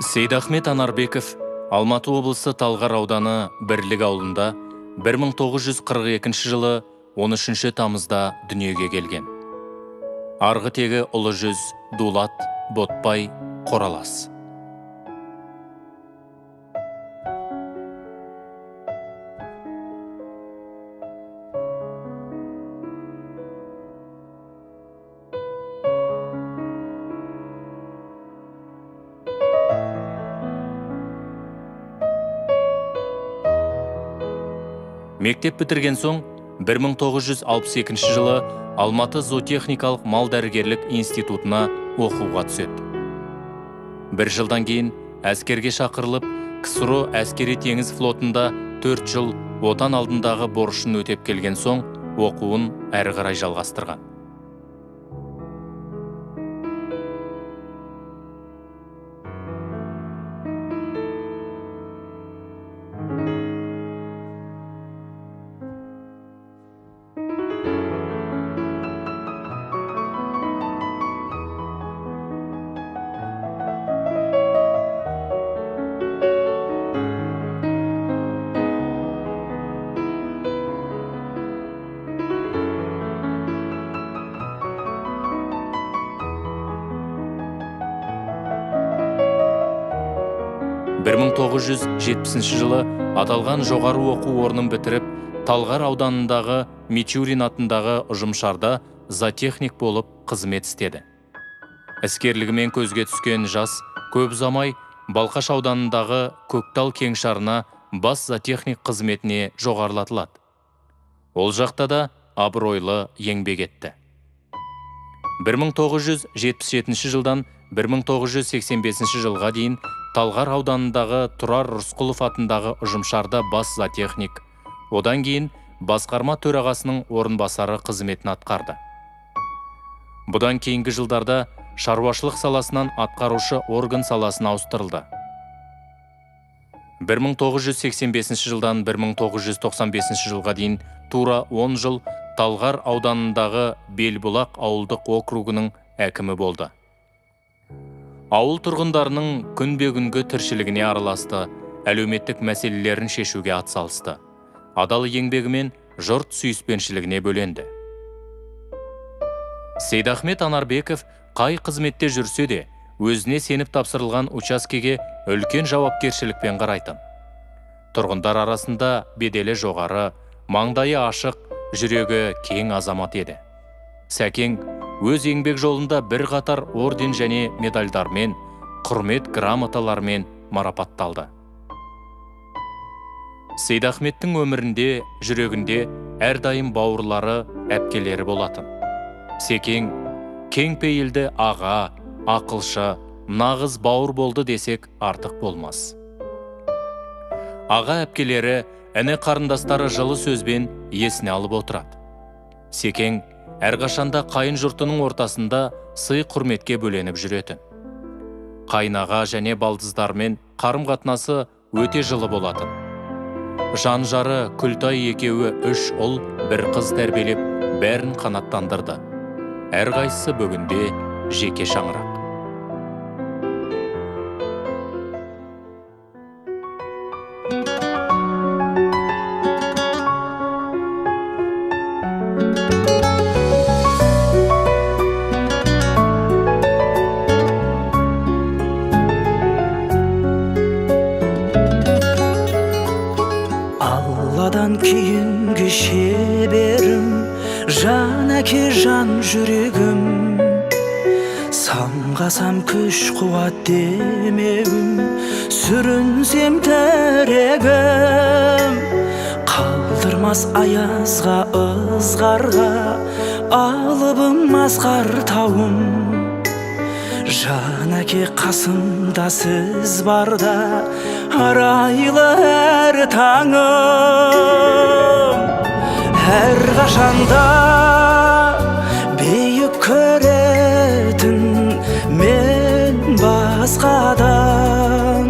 Сейдахмет Анарбеков Алматы облысы Талғар ауданы Бірлік ауылында 1942 жылы 13 тамызда дүниеге келген. Арғы тегі ұлы жүз, Дулат, Ботпай, Қоралас. Мектеп бітірген соң 1962 жылы Алматы зоотехникалық мал-дәрігерлік институтына оқуға түседі. Бір жылдан кейін әскерге шақырылып, КСРО әскери теңіз флотында 4 жыл отан алдындағы борышын өтеп келген соң, оқуын әрі қарай жалғастырған. Бір 1970 жылы аталған жоғары оқу орнын бітіріп, Талғар ауданындағы Мичурин атындағы ұжымшарда зоотехник болып қызмет істеді. Іскерлігімен көзге түскен жас көп ұзамай Балқаш ауданындағы Көктал кеңшарына бас зоотехник қызметіне жоғарылатылады. Ол жақта да абыройлы еңбек етті. 1977 жылдан 1985 жылға дейін Талғар ауданындағы Тұрар Рысқұлов атындағы ұжымшарда бас зоотехник, одан кейін басқарма төрағасының орынбасары қызметін атқарды. Бұдан кейінгі жылдарда шаруашылық саласынан атқарушы орган саласына ауыстырылды. 1985 жылдан 1995 жылға дейін тура 10 жыл Талғар ауданындағы Белбұлақ ауылдық округінің әкімі болды. Ауыл тұрғындарының күнбе-күнгі тіршілігіне араласты, әлеуметтік мәселелерін шешуге атсалысты. Адал еңбегімен жұрт сүйіспеншілігіне бөленді. Сейдахмет Анарбеков қай қызметте жүрсе де, өзіне сеніп тапсырылған учаскеге үлкен жауапкершілікпен қарайтын. Тұрғындар арасында беделі жоғары, маңдайы ашық, жүрегі кең азамат еді. Сәкең өз еңбек жолында бір қатар орден және медальдармен, құрмет грамоталармен марапатталды. Сейдахметтің өмірінде, жүрегінде әрдайым бауырлары, әпкелері болатын. Сәкең кең пейілді аға, ақылшы, нағыз бауыр болды десек артық болмас. Аға әпкелері, әне қарындастары жылы сөзбен есіне алып отырады. Сәкең әрқашанда қайын жұртының ортасында сый құрметке бөленіп жүретін. Қайнаға және балдыздармен қарым-қатынасы өте жылы болатын. Жан-жары Күлтай екеуі 3 ұл, 1 қыз тәрбиелеп, бәрін қанаттандырды. Әрқайсысы бүгінде жеке шаңырақ. Алладан кейінгі шеберім, жан әке жан жүрегім, самғасам күш қуат демеуім, сүрінсем тәрегім, қалдырмас аязға ызғарға, алыбым асқар тауым. Жан әке қасымда сіз барда, арайлы әр таңым. Әр қашанда бейік көретін мен басқадан.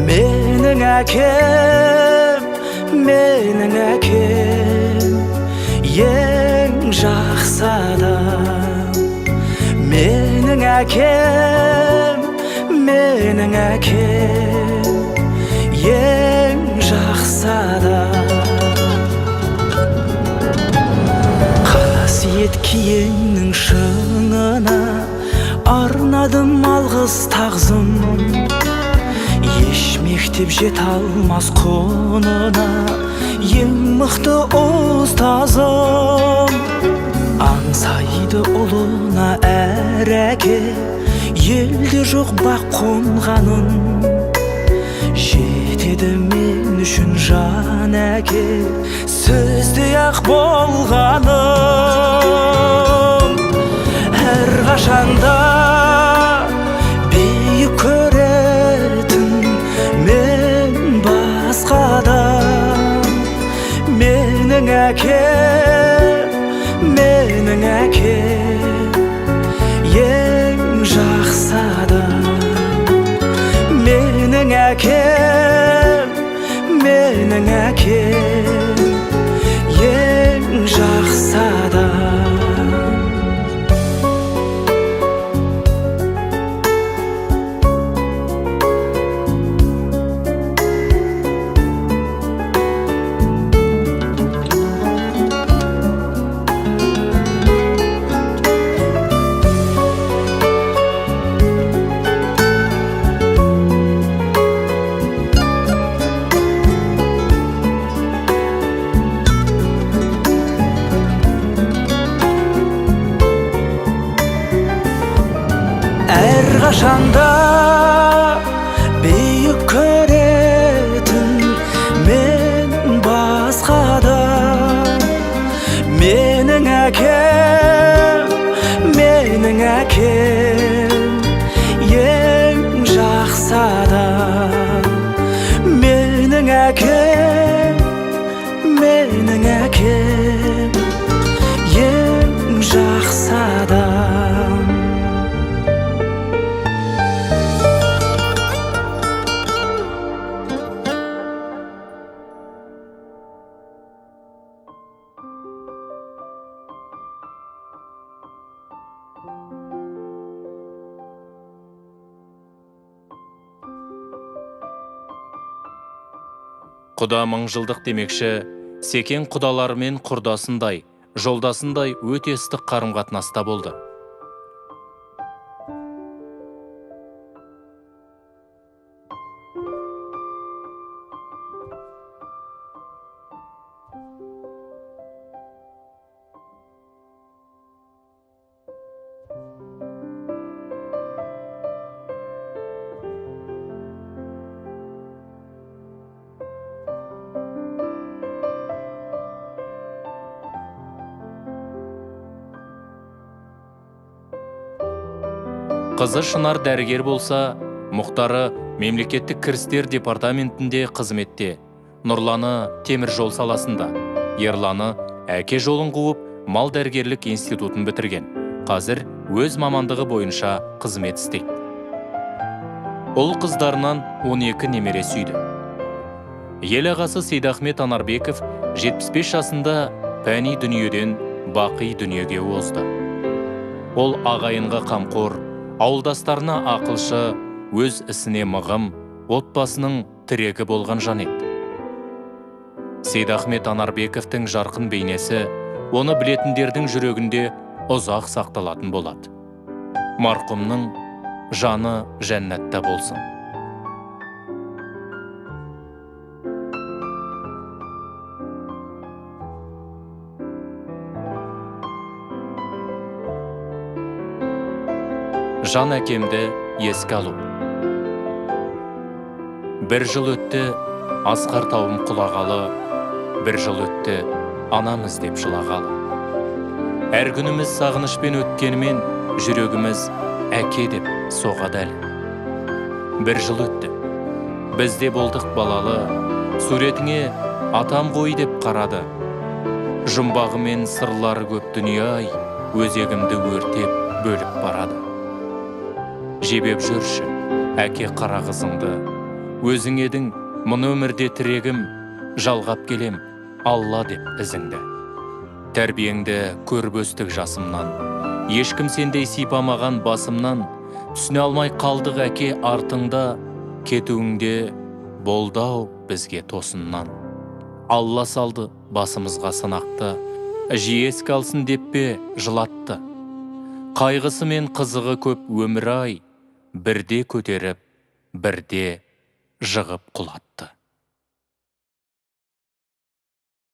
Менің әкем, ең жақсы адам. Менің әкем, менің әкем ең жақсы адам. Қасиет киеңнің шыңына арнадым алғыс тағзым. Еш мектеп жете алмас құнына ең мықты ұстазым. Аңсайды ұлына әр әке, елде жоқ бақ қонғаным. Жетеді мен үшін жан әке, сөздей ақ болғаным. Әр қашанда биік көретін мен басқадан. Менің әкем ең жақсы адам. Менің әкем ең жақсы адам. Әр қашанда биік көретін мен басқадан. Менің әкем ең жақсы адам. Менің әкем ең жақсы адам. Құда мыңжылдық демекші, Секен құдаларымен құрдасындай, жолдасындай өте ыстық қарым-қатынаста болды. Қызы Шынар дәрігер болса, Мұхтары мемлекеттік кірістер департаментінде қызметте, Нұрланы темір жол саласында, Ерланы әке жолын қуып, мал дәрігерлік институтын бітірген. Қазір өз мамандығы бойынша қызмет істейді. Ұл қыздарынан 12 немере сүйді. Ел ағасы Сейдахмет Анарбеков 75 жасында пәни дүниеден бақи дүниеге озды. Ол ағайынға қамқор, ауылдастарына ақылшы, өз ісіне мығым, отбасының тірегі болған жан еді. Сейдахмет Анарбековтің жарқын бейнесі оны білетіндердің жүрегінде ұзақ сақталатын болады. Марқұмның жаны жәннатта болсын. Жан әкемді еске алу. Бір жыл өтті, асқар тауым құлағалы, бір жыл өтті, анам іздеп жылағалы. Әр күніміз сағынышпен өткенімен, жүрегіміз әке деп соғады әлі. Бір жыл өтті, бізде болдық балалы, суретіңе атам ғой деп қарады. Жұмбағымен сырлары көп дүние-ай, өзегімді өртеп бөліп барады. Жебеп жүрші, әке қара қызыңды, өзің едің, мұны өмірде тірегім, жалғап келем, Алла деп ізіңді. Тәрбиеңді көріп өстік жасымнан, ешкім сендей сипамаған басымнан, түсіне алмай қалдық әке артыңда, кетуіңде болдау бізге тосыннан. Алла салды басымызға сынақты, жиі еске алсын деп пе жылатты. Қайғысы мен қызығы көп өмір ай, бірде көтеріп, бірде жығып құлатты.